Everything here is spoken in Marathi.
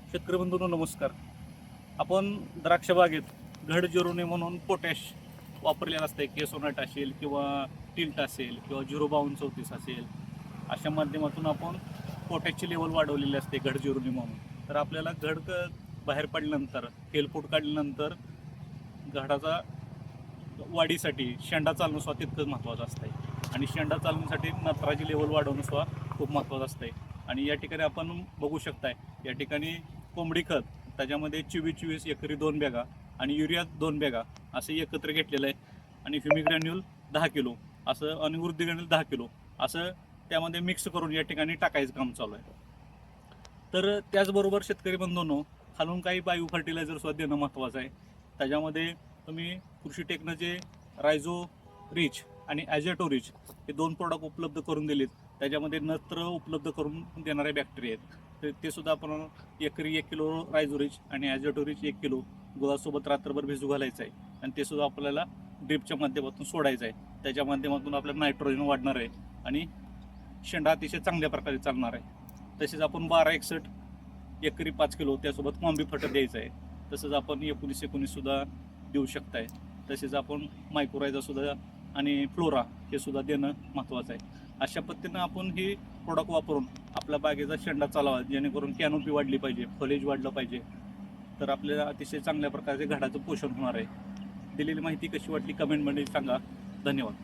शेतकरी बंधूंनो नमस्कार. आपण द्राक्ष बागेत घड जिरुणे म्हणून पोटॅश वापरलेलं असतं. केसोनाट असेल किंवा टिल्ट असेल किंवा 05234 असेल, अशा माध्यमातून आपण पोटॅशची लेवल वाढवलेली असते घड जिरुणे म्हणून. तर आपल्याला घड बाहेर पडल्यानंतर तेलफूट काढल्यानंतर घडाचा वाढीसाठी शेंडा चालणं सुद्धा तितकंच महत्त्वाचं असतं आणि शेंडा चालण्यासाठी नत्राची लेवल वाढवणं सुद्धा खूप महत्त्वाचं असतं. आणि या ठिकाणी आपण बघू शकताय, या ठिकाणी कोंबडी खत त्याच्यामध्ये 24-24 एकरी 2 बॅगा आणि युरिया 2 बॅगा असं एकत्र घेतलेलं आहे. आणि ह्युमिग्रॅन्युल 10 किलो असं आणि वृद्धी ग्रॅन्युल 10 किलो असं त्यामध्ये मिक्स करून या ठिकाणी टाकायचं काम चालू आहे. तर त्याचबरोबर शेतकरी बंधूंनो, खालून काही बायो फर्टिलायझर सुद्धा देणं महत्त्वाचं आहे. त्याच्यामध्ये तुम्ही कृषी टेक्नोचे रायझो रिच आणि ॲझॅटो रिच हे 2 प्रोडक्ट उपलब्ध करून दिलेत. त्याच्यामध्ये नत्र उपलब्ध करून देणारे बॅक्टेरिया आहेत. तर ते सुद्धा आपण एकरी 1 किलो रायझो रिच आणि ॲझॅटो रिच 1 किलो गुळासोबत रात्रभर भिजू घालायचं आहे. आणि ते सुद्धा आपल्याला ड्रिपच्या माध्यमातून सोडायचं आहे. त्याच्या माध्यमातून आपल्याला नायट्रोजन वाढणार आहे आणि शेंडा अतिशय चांगल्या प्रकारे चालणार आहे. तसेच आपण 1261 एकरी 5 किलो त्यासोबत कॉम्बी फटर द्यायचं आहे. तसंच आपण 19-19 सुद्धा देऊ शकताय. तसेच आपण मायक्रोरायझा सुद्धा आणि फ्लोरा हे सुद्धा देणं महत्त्वाचं आहे. अशा पद्धतीनं आपण ही प्रोडक्ट वापरून आपल्या बागेचा शेंडा चालावा, जेणेकरून कॅनोपी वाढली पाहिजे, फॉलेज वाढलं पाहिजे. तर आपल्याला अतिशय चांगल्या प्रकारचे घडाचं पोषण होणार आहे. दिलेली माहिती कशी वाटली कमेंटमध्ये सांगा. धन्यवाद.